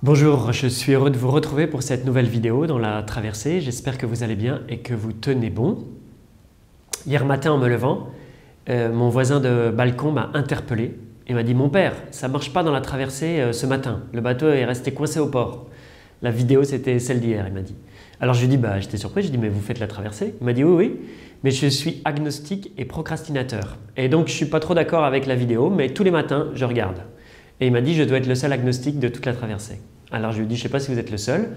Bonjour, je suis heureux de vous retrouver pour cette nouvelle vidéo dans la traversée. J'espère que vous allez bien et que vous tenez bon. Hier matin en me levant, mon voisin de balcon m'a interpellé et m'a dit « Mon père, ça ne marche pas dans la traversée ce matin, le bateau est resté coincé au port. » La vidéo c'était celle d'hier, il m'a dit. Alors je lui ai dit « J'étais surpris, je lui ai dit « Mais vous faites la traversée ?» Il m'a dit « Oui, mais je suis agnostique et procrastinateur. Et donc je ne suis pas trop d'accord avec la vidéo, mais tous les matins je regarde. » Et il m'a dit « Je dois être le seul agnostique de toute la traversée. » Alors je lui ai dit « Je ne sais pas si vous êtes le seul,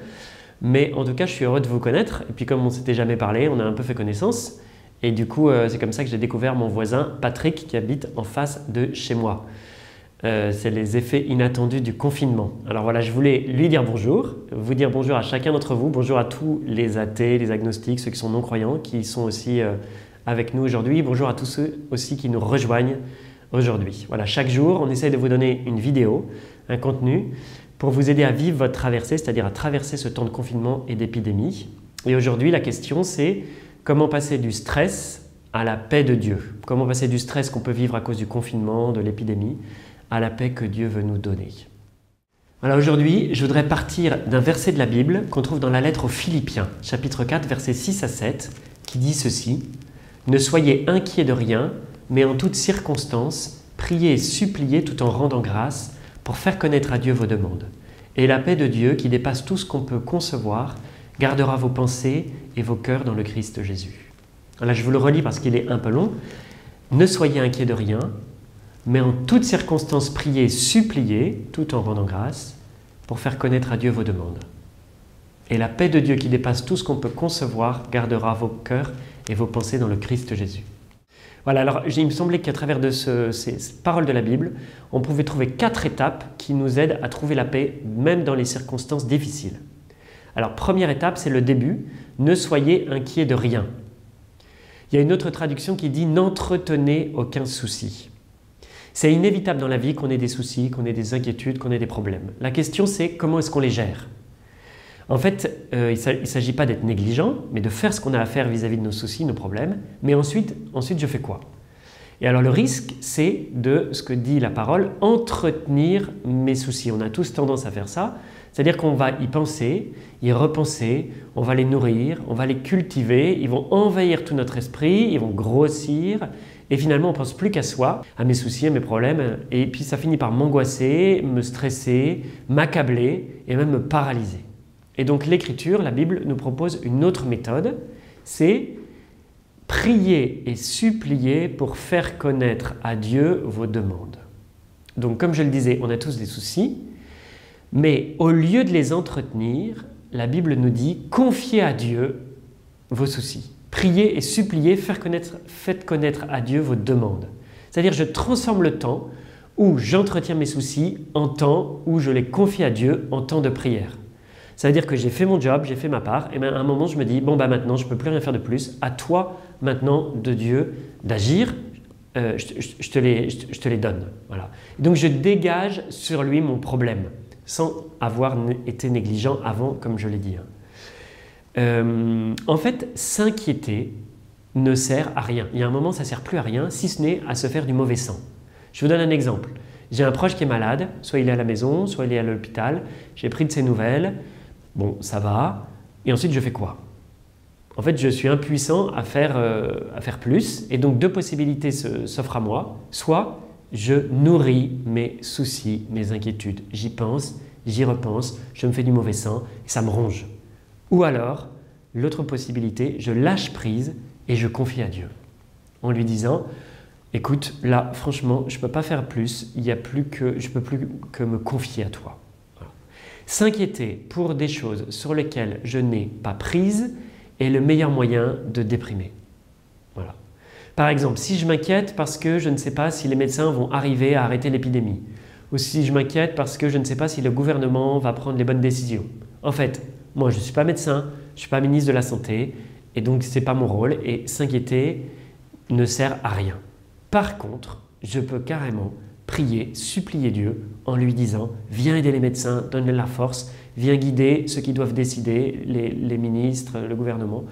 mais en tout cas je suis heureux de vous connaître. » Et puis comme on ne s'était jamais parlé, on a un peu fait connaissance. Et du coup c'est comme ça que j'ai découvert mon voisin Patrick qui habite en face de chez moi. C'est les effets inattendus du confinement. Alors voilà, je voulais lui dire bonjour, vous dire bonjour à chacun d'entre vous, bonjour à tous les athées, les agnostiques, ceux qui sont non-croyants, qui sont aussi avec nous aujourd'hui. Bonjour à tous ceux aussi qui nous rejoignent aujourd'hui. Voilà, chaque jour, on essaie de vous donner une vidéo, un contenu, pour vous aider à vivre votre traversée, c'est-à-dire à traverser ce temps de confinement et d'épidémie. Et aujourd'hui, la question c'est comment passer du stress à la paix de Dieu. Comment passer du stress qu'on peut vivre à cause du confinement, de l'épidémie, à la paix que Dieu veut nous donner. Alors aujourd'hui, je voudrais partir d'un verset de la Bible qu'on trouve dans la lettre aux Philippiens, chapitre 4, versets 6 à 7, qui dit ceci: « Ne soyez inquiets de rien, mais en toutes circonstances, priez et suppliez tout en rendant grâce pour faire connaître à Dieu vos demandes. Et la paix de Dieu, qui dépasse tout ce qu'on peut concevoir, gardera vos pensées et vos cœurs dans le Christ Jésus. » Là, je vous le relis parce qu'il est un peu long. « Ne soyez inquiets de rien, mais en toutes circonstances, priez et suppliez tout en rendant grâce pour faire connaître à Dieu vos demandes. Et la paix de Dieu, qui dépasse tout ce qu'on peut concevoir, gardera vos cœurs et vos pensées dans le Christ Jésus. » Voilà, alors il me semblait qu'à travers de ces paroles de la Bible, on pouvait trouver 4 étapes qui nous aident à trouver la paix, même dans les circonstances difficiles. Alors, première étape, c'est le début. Ne soyez inquiets de rien. Il y a une autre traduction qui dit « N'entretenez aucun souci ». C'est inévitable dans la vie qu'on ait des soucis, qu'on ait des inquiétudes, qu'on ait des problèmes. La question, c'est comment est-ce qu'on les gère? En fait, il ne s'agit pas d'être négligent, mais de faire ce qu'on a à faire vis-à-vis de nos soucis, nos problèmes. Mais ensuite je fais quoi? Et alors le risque, c'est de, ce que dit la parole, entretenir mes soucis. On a tous tendance à faire ça, c'est-à-dire qu'on va y penser, y repenser, on va les nourrir, on va les cultiver, ils vont envahir tout notre esprit, ils vont grossir, et finalement on ne pense plus qu'à soi, à mes soucis, à mes problèmes, et puis ça finit par m'angoisser, me stresser, m'accabler, et même me paralyser. Et donc l'Écriture, la Bible, nous propose une autre méthode, c'est prier et supplier pour faire connaître à Dieu vos demandes. Donc comme je le disais, on a tous des soucis, mais au lieu de les entretenir, la Bible nous dit « Confiez à Dieu vos soucis. Priez et suppliez, faites connaître à Dieu vos demandes. » C'est-à-dire je transforme le temps où j'entretiens mes soucis en temps où je les confie à Dieu en temps de prière. Ça veut dire que j'ai fait mon job, j'ai fait ma part, et bien à un moment je me dis « Bon, maintenant je ne peux plus rien faire de plus, à toi maintenant de Dieu d'agir, je te les donne. » Voilà. Donc je dégage sur lui mon problème, sans avoir été négligent avant, comme je l'ai dit. En fait, s'inquiéter ne sert à rien. Il y a un moment, ça ne sert plus à rien, si ce n'est à se faire du mauvais sang. Je vous donne un exemple. J'ai un proche qui est malade, soit il est à la maison, soit il est à l'hôpital, j'ai pris de ses nouvelles. Bon, ça va. Et ensuite, je fais quoi? En fait, je suis impuissant à faire plus. Et donc, 2 possibilités s'offrent à moi. Soit je nourris mes soucis, mes inquiétudes. J'y pense, j'y repense, je me fais du mauvais sang, et ça me ronge. Ou alors, l'autre possibilité, je lâche prise et je confie à Dieu. En lui disant, écoute, là, franchement, je ne peux pas faire plus. Je ne peux plus que me confier à toi. S'inquiéter pour des choses sur lesquelles je n'ai pas prise est le meilleur moyen de déprimer. Voilà. Par exemple, si je m'inquiète parce que je ne sais pas si les médecins vont arriver à arrêter l'épidémie, ou si je m'inquiète parce que je ne sais pas si le gouvernement va prendre les bonnes décisions. En fait, moi je ne suis pas médecin, je ne suis pas ministre de la Santé, et donc ce n'est pas mon rôle, et s'inquiéter ne sert à rien. Par contre, je peux carrément prier, supplier Dieu en lui disant « Viens aider les médecins, donne-leur la force, viens guider ceux qui doivent décider, les ministres, le gouvernement,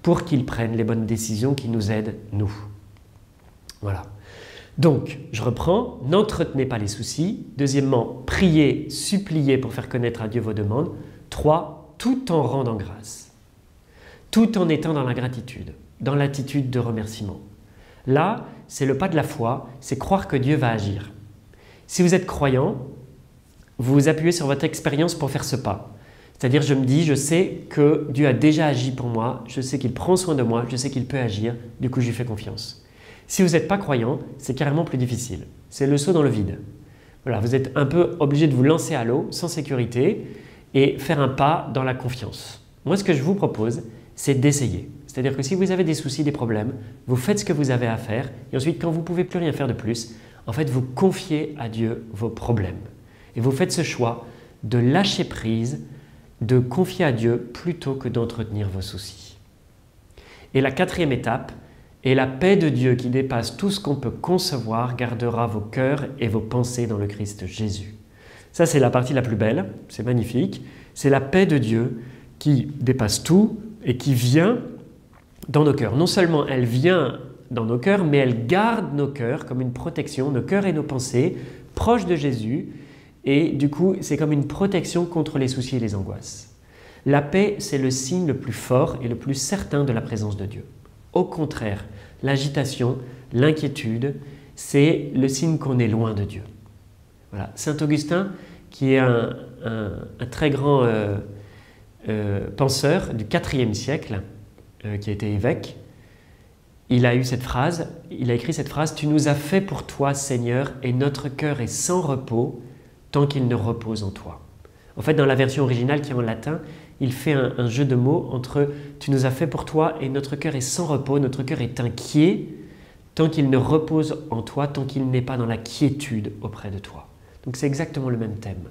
pour qu'ils prennent les bonnes décisions qui nous aident, nous. » Voilà. Donc, je reprends, n'entretenez pas les soucis. Deuxièmement, priez, suppliez pour faire connaître à Dieu vos demandes. 3, tout en rendant grâce, tout en étant dans la gratitude, dans l'attitude de remerciement. Là, c'est le pas de la foi, c'est croire que Dieu va agir. Si vous êtes croyant, vous vous appuyez sur votre expérience pour faire ce pas. C'est-à-dire, je me dis, je sais que Dieu a déjà agi pour moi, je sais qu'il prend soin de moi, je sais qu'il peut agir, du coup, je lui fais confiance. Si vous n'êtes pas croyant, c'est carrément plus difficile. C'est le saut dans le vide. Voilà, vous êtes un peu obligé de vous lancer à l'eau, sans sécurité, et faire un pas dans la confiance. Moi, ce que je vous propose, c'est d'essayer. C'est-à-dire que si vous avez des soucis, des problèmes, vous faites ce que vous avez à faire, et ensuite, quand vous ne pouvez plus rien faire de plus, en fait, vous confiez à Dieu vos problèmes. Et vous faites ce choix de lâcher prise, de confier à Dieu plutôt que d'entretenir vos soucis. Et la 4e étape, et la paix de Dieu qui dépasse tout ce qu'on peut concevoir gardera vos cœurs et vos pensées dans le Christ Jésus. Ça, c'est la partie la plus belle, c'est magnifique. C'est la paix de Dieu qui dépasse tout et qui vient dans nos cœurs. Non seulement elle vient dans nos cœurs, mais elle garde nos cœurs comme une protection, nos cœurs et nos pensées proches de Jésus. Et du coup, c'est comme une protection contre les soucis et les angoisses. La paix, c'est le signe le plus fort et le plus certain de la présence de Dieu. Au contraire, l'agitation, l'inquiétude, c'est le signe qu'on est loin de Dieu. Voilà. Saint Augustin, qui est un très grand penseur du IVe siècle, qui a été évêque, il a écrit cette phrase « Tu nous as fait pour toi, Seigneur, et notre cœur est sans repos tant qu'il ne repose en toi. » En fait, dans la version originale qui est en latin, il fait un jeu de mots entre « tu nous as fait pour toi » et « notre cœur est sans repos, notre cœur est inquiet tant qu'il ne repose en toi, tant qu'il n'est pas dans la quiétude auprès de toi. » Donc c'est exactement le même thème.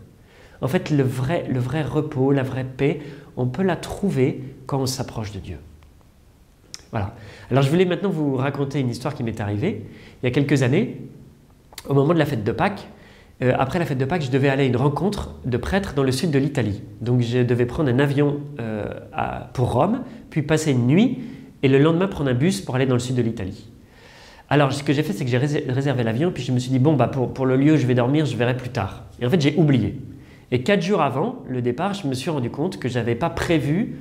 En fait, le vrai repos, la vraie paix, on peut la trouver quand on s'approche de Dieu. Voilà. Alors je voulais maintenant vous raconter une histoire qui m'est arrivée il y a quelques années, au moment de la fête de Pâques. Après la fête de Pâques, je devais aller à une rencontre de prêtres dans le sud de l'Italie. Donc je devais prendre un avion pour Rome, puis passer une nuit, et le lendemain prendre un bus pour aller dans le sud de l'Italie. Alors ce que j'ai fait, c'est que j'ai réservé l'avion, puis je me suis dit, bon, pour le lieu où je vais dormir, je verrai plus tard. Et en fait, j'ai oublié. Et 4 jours avant le départ, je me suis rendu compte que je n'avais pas prévu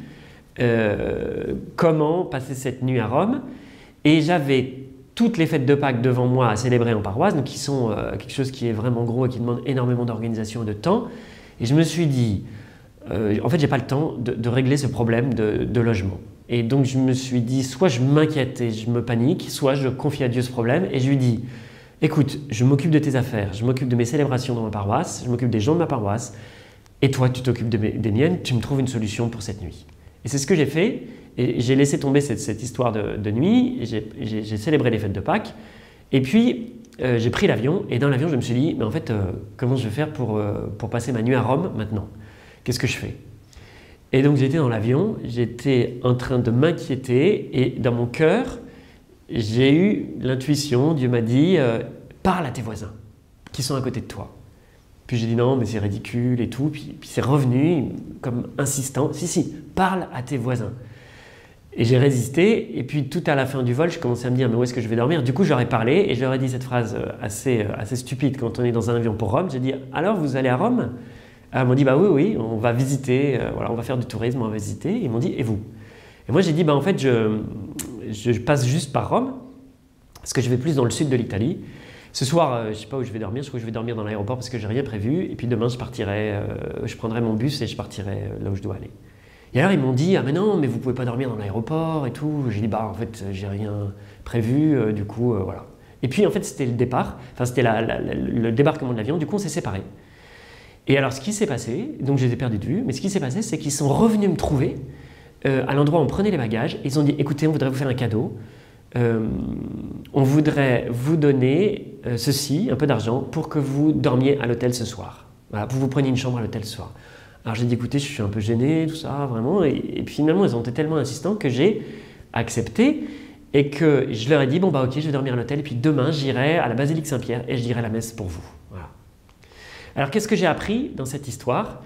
comment passer cette nuit à Rome. Et j'avais toutes les fêtes de Pâques devant moi à célébrer en paroisse, donc qui sont quelque chose qui est vraiment gros et qui demande énormément d'organisation et de temps. Et je me suis dit, en fait, je n'ai pas le temps de régler ce problème de logement. Et donc, je me suis dit, soit je m'inquiète et je me panique, soit je confie à Dieu ce problème. Et je lui dis, écoute, je m'occupe de tes affaires, je m'occupe de mes célébrations dans ma paroisse, je m'occupe des gens de ma paroisse, et toi, tu t'occupes des miennes, tu me trouves une solution pour cette nuit. Et c'est ce que j'ai fait. Et j'ai laissé tomber cette histoire de nuit, j'ai célébré les fêtes de Pâques, et puis j'ai pris l'avion, et dans l'avion je me suis dit, mais en fait, comment je vais faire pour passer ma nuit à Rome maintenant? Qu'est-ce que je fais? Et donc j'étais dans l'avion, j'étais en train de m'inquiéter, et dans mon cœur, j'ai eu l'intuition, Dieu m'a dit, parle à tes voisins qui sont à côté de toi. Puis j'ai dit non, mais c'est ridicule et tout, puis c'est revenu comme insistant, si, parle à tes voisins. Et j'ai résisté, et puis tout à la fin du vol, je commençais à me dire mais où est-ce que je vais dormir? Du coup, j'aurais parlé et j'aurais dit cette phrase assez stupide quand on est dans un avion pour Rome. J'ai dit alors vous allez à Rome? Ils m'ont dit bah oui, on va visiter, voilà, on va faire du tourisme, on va visiter. Ils m'ont dit et vous? Et moi j'ai dit bah en fait je passe juste par Rome parce que je vais plus dans le sud de l'Italie. Ce soir, je ne sais pas où je vais dormir, je crois que je vais dormir dans l'aéroport parce que j'ai rien prévu. Et puis demain je partirai, je prendrai mon bus et je partirai là où je dois aller. Et alors ils m'ont dit ah mais non mais vous pouvez pas dormir dans l'aéroport et tout. J'ai dit bah en fait j'ai rien prévu du coup voilà. Et puis en fait c'était le départ, enfin c'était le débarquement de l'avion. Du coup on s'est séparés. Et alors ce qui s'est passé, donc je les ai perdus de vue, mais ce qui s'est passé c'est qu'ils sont revenus me trouver à l'endroit où on prenait les bagages. Et ils ont dit écoutez on voudrait vous faire un cadeau. On voudrait vous donner ceci, un peu d'argent pour que vous dormiez à l'hôtel ce soir. Voilà, pour que vous preniez une chambre à l'hôtel ce soir. Alors j'ai dit écoutez, je suis un peu gêné, tout ça, vraiment. Et puis finalement, ils ont été tellement insistants que j'ai accepté et que je leur ai dit bon bah ok, je vais dormir à l'hôtel et puis demain j'irai à la basilique Saint-Pierre et je dirai la messe pour vous. Voilà. Alors qu'est-ce que j'ai appris dans cette histoire?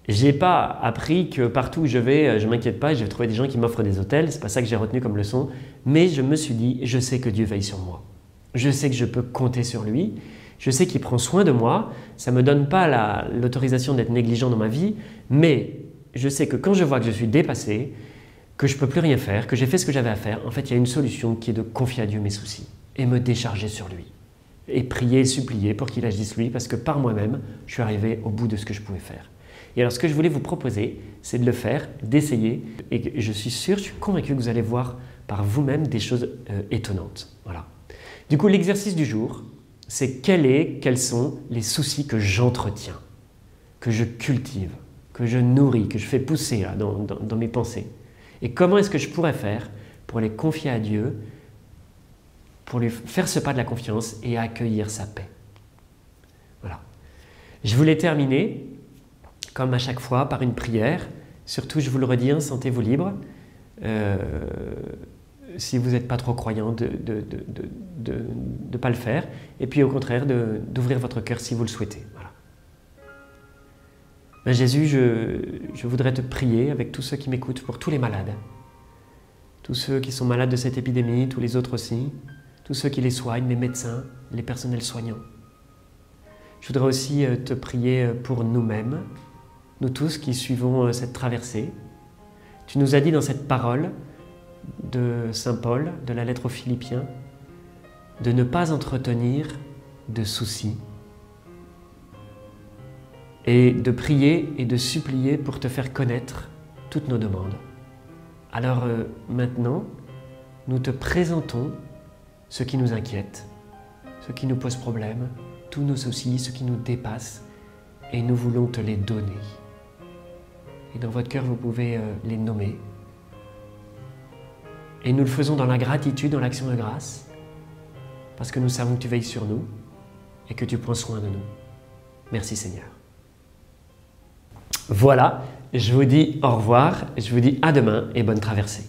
J'ai pas appris que partout où je vais, je m'inquiète pas et je vais trouver des gens qui m'offrent des hôtels. C'est pas ça que j'ai retenu comme leçon. Mais je me suis dit, je sais que Dieu veille sur moi. Je sais que je peux compter sur lui. Je sais qu'il prend soin de moi. Ça ne me donne pas l'autorisation d'être négligent dans ma vie, mais je sais que quand je vois que je suis dépassé, que je ne peux plus rien faire, que j'ai fait ce que j'avais à faire, en fait, il y a une solution qui est de confier à Dieu mes soucis et me décharger sur lui. Et prier et supplier pour qu'il agisse lui, parce que par moi-même, je suis arrivé au bout de ce que je pouvais faire. Et alors, ce que je voulais vous proposer, c'est de le faire, d'essayer. Et je suis sûr, je suis convaincu que vous allez voir par vous-même des choses étonnantes. Voilà. Du coup, l'exercice du jour, c'est quels sont les soucis que j'entretiens, que je cultive, que je nourris, que je fais pousser là, dans mes pensées. Et comment est-ce que je pourrais faire pour les confier à Dieu, pour lui faire ce pas de la confiance et accueillir sa paix. Voilà. Je voulais terminer, comme à chaque fois, par une prière. Surtout, je vous le redis, sentez-vous libre. Si vous n'êtes pas trop croyant, de ne pas le faire. Et puis au contraire, d'ouvrir votre cœur si vous le souhaitez. Voilà. Ben, Jésus, je voudrais te prier avec tous ceux qui m'écoutent, pour tous les malades. Tous ceux qui sont malades de cette épidémie, tous les autres aussi. Tous ceux qui les soignent, les médecins, les personnels soignants. Je voudrais aussi te prier pour nous-mêmes, nous tous qui suivons cette traversée. Tu nous as dit dans cette parole de Saint Paul, de la lettre aux Philippiens, de ne pas entretenir de soucis et de prier et de supplier pour te faire connaître toutes nos demandes. Alors maintenant, nous te présentons ce qui nous inquiète, ce qui nous pose problème, tous nos soucis, ce qui nous dépasse, et nous voulons te les donner. Et dans votre cœur, vous pouvez les nommer. Et nous le faisons dans la gratitude, dans l'action de grâce, parce que nous savons que tu veilles sur nous et que tu prends soin de nous. Merci Seigneur. Voilà, je vous dis au revoir, je vous dis à demain et bonne traversée.